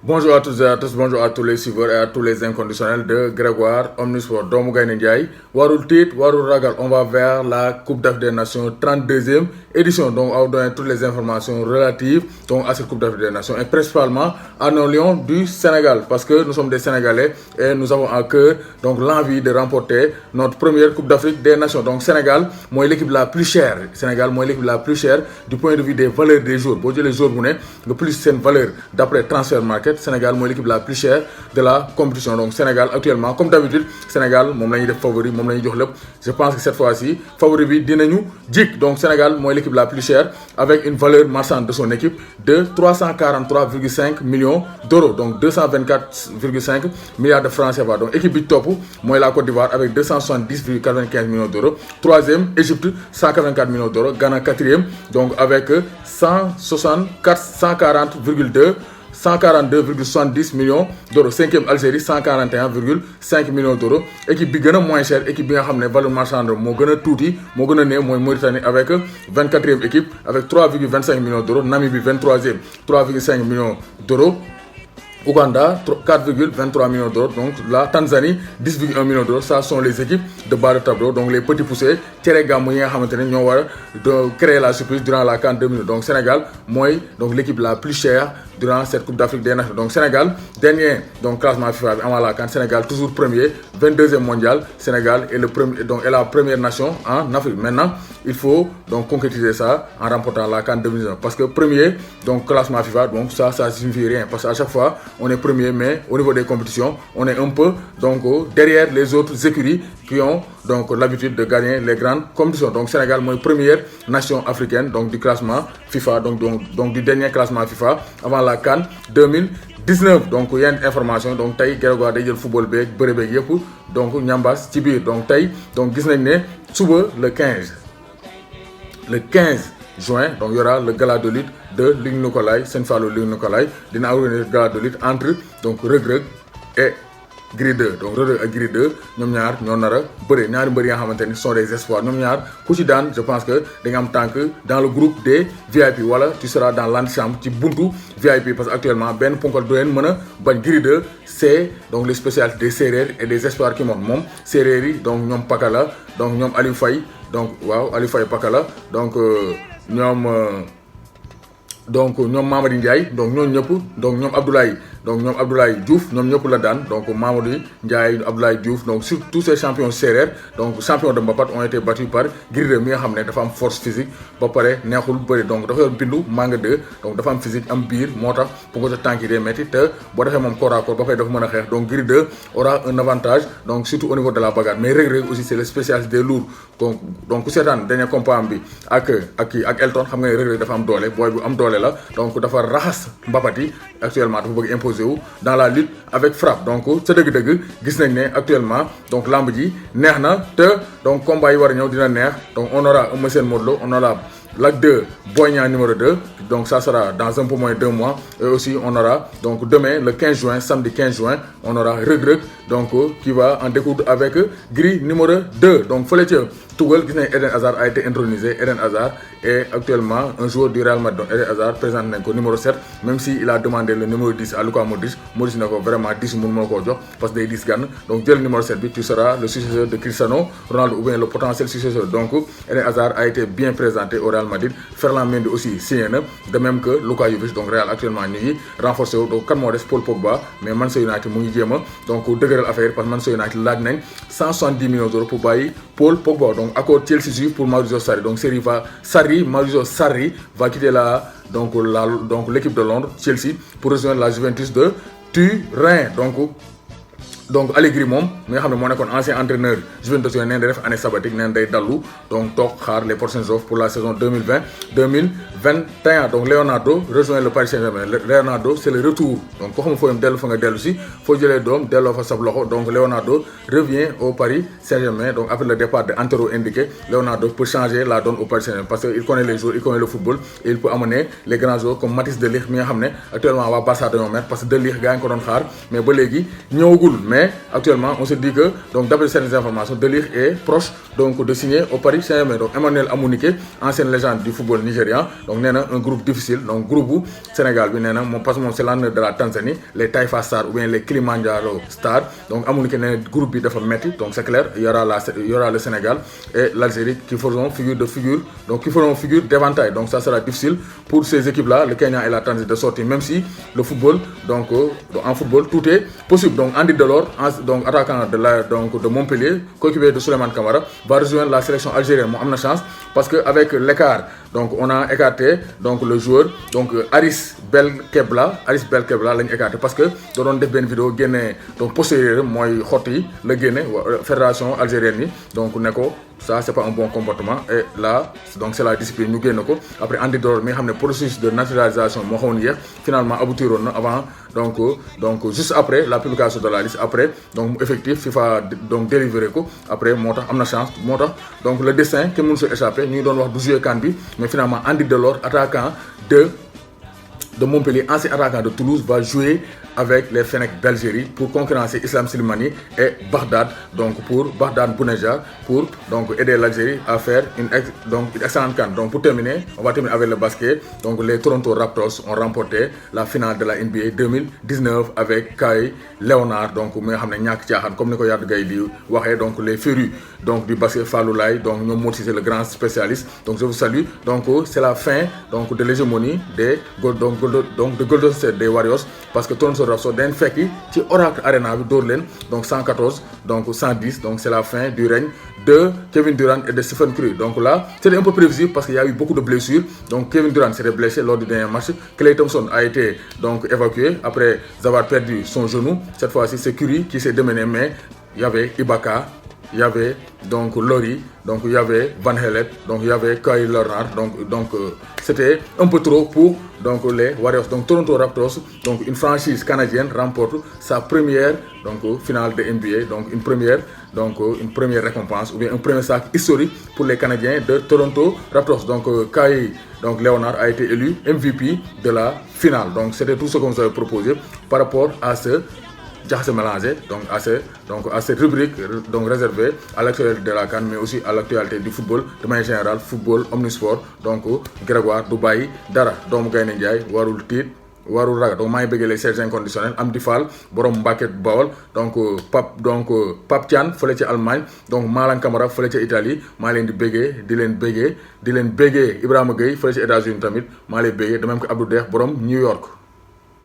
Bonjour à toutes et à tous, bonjour à tous les suiveurs et à tous les inconditionnels de Grégoire Omnisport. Doomu Gaynde Ndiaye warul tiit warul ragal, on va vers la Coupe d'Afrique des Nations 32e édition. Donc on va donner toutes les informations relatives donc à cette Coupe d'Afrique des Nations et principalement à nos lions du Sénégal parce que nous sommes des Sénégalais et nous avons à cœur donc l'envie de remporter notre première Coupe d'Afrique des Nations. Donc Sénégal, moi l'équipe la plus chère. Sénégal, moi l'équipe la plus chère du point de vue des valeurs des joueurs. Boo jëlee joueur bu ne le plus c'est une valeur d'après transfer market. Sénégal mooy l'équipe la plus chère de la compétition. Donc Sénégal actuellement comme d'habitude Sénégal moom la ñuy def favori moom la ñuy jox lépp. Je pense que cette fois-ci favori bi dinañu jik. Donc Sénégal mooy l'équipe la plus chère avec une valeur marchande de son équipe de 343,5 millions d'euros. Donc 224,5 milliards de francs CFA. Donc équipe bi topp mooy la Côte d'Ivoire avec 270,95 millions d'euros. Troisième Égypte 184 millions d'euros. Ghana quatrième donc avec 142,70 millions d'euros. Cinquième Algérie 141,5 millions d'euros. Équipe bi gën a moins chère équipe bi nga xam ne valeur marchande moo gën a tuuti moo gën a néew mooy Mauritanie avec 24e équipe avec 3,25 millions d'euros. Namibie 23e 3,5 millions d'euros. Ouganda 4,23 millions d'euros. Donc la Tanzanie 10,1 millions d'euros. Ça sont les équipes de bas de tableau. Donc les petits poussés tere gàmmu yi nga xamante ne ñoo war a créer la surprise durant la CAN 2000. Donc Sénégal mooy donc l'équipe la plus chère durant cette Coupe d'Afrique des Nations. Donc Sénégal dernier donc classement FIFA bi avant la CAN. Sénégal toujours premier 22e mondial. Sénégal est le premier donc est la première nation en Afrique. Maintenant il faut donc concrétiser ça en remportant la CAN 2019 parce que premier donc classement FIFA donc ça signifie rien parce qu'à chaque fois on est premier, mais au niveau des compétitions, on est un peu donc derrière les autres écuries qui ont donc l'habitude de gagner les grandes compétitions. Donc Sénégal, moi, première nation africaine donc du classement FIFA, donc du dernier classement FIFA avant la CAN 2019. Donc il y a une information donc tey Grégoire day jël football beeg bëre beeg yëpp donc ñambaas ci biir donc tey donc gis nañ ne suba le 15 juin, donc il y aura le gala de lutte de Luc Nicolaï, Senfalo Luc Nicolaï, dina organiser le gala de lutte entre donc Reug Reug et Gris 2. Donc Reug Reug ak Gris 2 ñoom ñaar ñoo nar a bëre ñaari mbër yi nga xamante ni sont des espoirs ñoom ñaar ku ci daan je pense que da nga am tànk dans le groupe des VIP wala tu seras dans l'antichambre ci buntu VIP parce que actuellement benn ponkal du leen mën a bañ. Gris 2 c'est donc les spécialistes des séeréer et des espoirs qui montent moom séeréer yi donc ñoom Pakala donc ñoom Aliou Faye donc waaw Aliou Faye Pakala donc ñoom Mamadi Ndiaye donc ñoom ñëpp donc ñoom Abdoulaye Diouf ñoom ñëpp la daan donc Mamadi Ndiaye Abdoulaye Diouf donc sur tous ces champions séeréer donc champions de Mbapat ont été battus par Gris 2 mi nga xam ne dafa am force physique ba pare neexul bëri donc dafa yor bindu manga 2 donc dafa am physique am biir moo tax pour nga sa tànk yi dee métti te boo defee moom corps à corps ba pare dafa mën a xeex donc Gris 2 aura un avantage donc surtout au niveau de la bagarre. Mais Reug Reug aussi c'est le spécialiste des lourds donc ku seetaan dernier combat bi ak Elton xam nga ne Reug Reug dafa am doole booy bu am doole la donc dafa raxas mbapat yi actuellement dafa bëgg imposer wu dans la lutte avec frappe. Donc sa dëgg-dëgg gis nañ ne actuellement donc lamb ji neex na te donc combat yi war a ñëw dina neex donc on aura Eumeu Sène Modou Lô, on aura Lac 2 Boy Niang numéro 2 donc ça sera dans un peu moins de 2 mois et aussi on aura donc demain le 15 juin samedi 15 juin on aura Reug Reug donc qui va en découdre avec Gris numéro 2 donc fële ca Tugal gis nañ Eden Hazard a été intronisé. Eden Hazard est actuellement un joueur du Real Madrid. Donc Eden Hazard présente nañ ko numéro 7 même si il a demandé le numéro 10 à Luka Modric ne ko vraiment 10 mun moo koo jox parce que day 10 gan donc jël numéro 7 bi tu seras le successeur de Cristiano Ronaldo ou bien le potentiel successeur. Donc Eden Hazard a été bien présenté au Real Madrid. Ferland Mendy aussi signé na de même que Luka Jovic donc Real actuellement ñu ngi renforcé wu donc kan moo des Paul Pogba mais Manchester United mu ngi jéem a donc dëgëral affaire parce que Manchester United laaj nañ 170 millions d'euros pour bàyyi Paul Pogba. Donc accord Chelsea juif pour Maurizio Sarri. Donc Maurizio Sarri va quitter donc l'équipe de Londres Chelsea pour rejoindre la Juventus de Turin. Donc Allegri moom mi nga xam ne moo nekkoon ancien entraîneur Juventus yooyu neen day def année sabbatique neen day dallu donc toog xaar les prochaines offres pour la saison 2020-2021. Donc Leonardo rejoint le Paris Saint-Germain. Leonardo c'est le retour donc koo xam ne foo yem dellu fa nga dellu si foo jëlee doom delloo fa sab loxo. Donc Leonardo revient au Paris Saint-Germain donc après le départ de Antero Henrique Leonardo peut changer la donne au Paris Saint-Germain parce que il connaît les joueurs, il connaît le football et il peut amener les grands joueurs comme Matthijs de Ligt mi nga xam ne actuellement waa Barça dañoo mer parce que de Ligt gaa ngi ko doon xaar mais ba léegi ñëwagul mais mais actuellement on se dit que donc d'après certaines informations De Ligt est proche donc de signer au Paris Saint-Germain. Donc Emmanuel Amunike, ancienne légende du football nigérian, donc nee na un groupe difficile, donc groupe bu Sénégal bi nee na moom parce que moom c'est l'honneur de la Tanzanie, les Taifa Stars ou bien les Kilimanjaro Stars. Donc Amunike nee na groupe bi dafa metti, donc c'est clair, il y aura le Sénégal et l'Algérie qui feront figure d'éventail. Donc ça sera difficile pour ces équipes-là, le Kenya et la Tanzanie, de sortir, même si le football, donc en football tout est possible. Donc Andy Delors, donc attaquant de Montpellier, coéquipier de Souleymane Camara, va rejoindre la sélection algérienne. Moi, am chance parce que avec l'écart, donc on a écarté donc le joueur donc Aris Belkebla lañ écarté parce que da doon def benn vidéo génne donc postérieur mooy xott yi la génne fédération algérienne yi donc ne ko ça c'est pas un bon comportement et là donc c'est la discipline ñu génn ko. Après Andy Delors mi nga xam ne processus de naturalisation moo xawoon yéex finalement aboutir na avant donc juste après la publication de la liste, après donc effectif FIFA donc délivré ko après moo tax am na chance moo tax donc le destin kenn mënu si échappé ñu ngi doon wax du jouer CAN bi, mais finalement Andy Delors, attaquant de Montpellier, ancien attaquant de Toulouse, va jouer avec les Fennecs d'Algérie pour concurrencer Islam Slimani et Bagdad, donc pour Bagdad Bouneja, pour donc aider l'Algérie à faire une excellente CAN. Donc pour terminer, on va terminer avec le basket. Donc les Toronto Raptors ont remporté la finale de la NBA 2019 avec Kawhi Leonard, donc mu nga xam ne ñàkk caaxaan comme ni ko Yadou Gaye di waxee, donc les férus donc du basket Fallou Laye, donc ñoom moo c'est le grand spécialiste. Donc je vous salue. Donc c'est la fin donc de l'hégémonie de Golden State des Warriors, parce que Toronto Raptors dañ fekki ci Oracle Arena bi dóor leen donc 114 donc 110. Donc c'est la fin du règne de Kevin Durant et de Stephen Curry. Donc là c'était un peu prévisible parce qu'il y a eu beaucoup de blessures. Donc Kevin Durant s'était blessé lors du dernier match. Klay Thompson a été donc évacué après avoir perdu son genou. Cette fois-ci c'est Curry qui s'est démené, mais il y avait Ibaka, il y avait donc Laurie, donc il y avait Van Hellet, donc il y avait Kawhi Leonard, donc c'était un peu trop pour donc les Warriors. Donc Toronto Raptors, donc une franchise canadienne, remporte sa première donc finale de NBA, donc une première récompense ou bien un premier sac historique pour les Canadiens de Toronto Raptors. Donc Kawhi donc Leonard a été élu MVP de la finale. Donc c'était tout ce qu'on vous avait proposé par rapport à ce jaxase mélangé, donc à cette rubrique donc réservée à l'actualité de la CAN, mais aussi à l'actualité du football de manière générale, football omnisport. Donc Grégoire du bàyyi dara doomu Gaynde Njaay warul tiit warul ragal. Donc maa ngi bëggee les serges inconditionnels Amdi Fall borom Mbàkke Bawol, donc Pape Thian fële ca Allemagne, donc Malang Camara fële ca Italie, maa leen di bëggee di leen bëggee Ibrahima Gueye fële ca États-Unis tamit maa lay bëggee de même que Abdou Deex borom New York.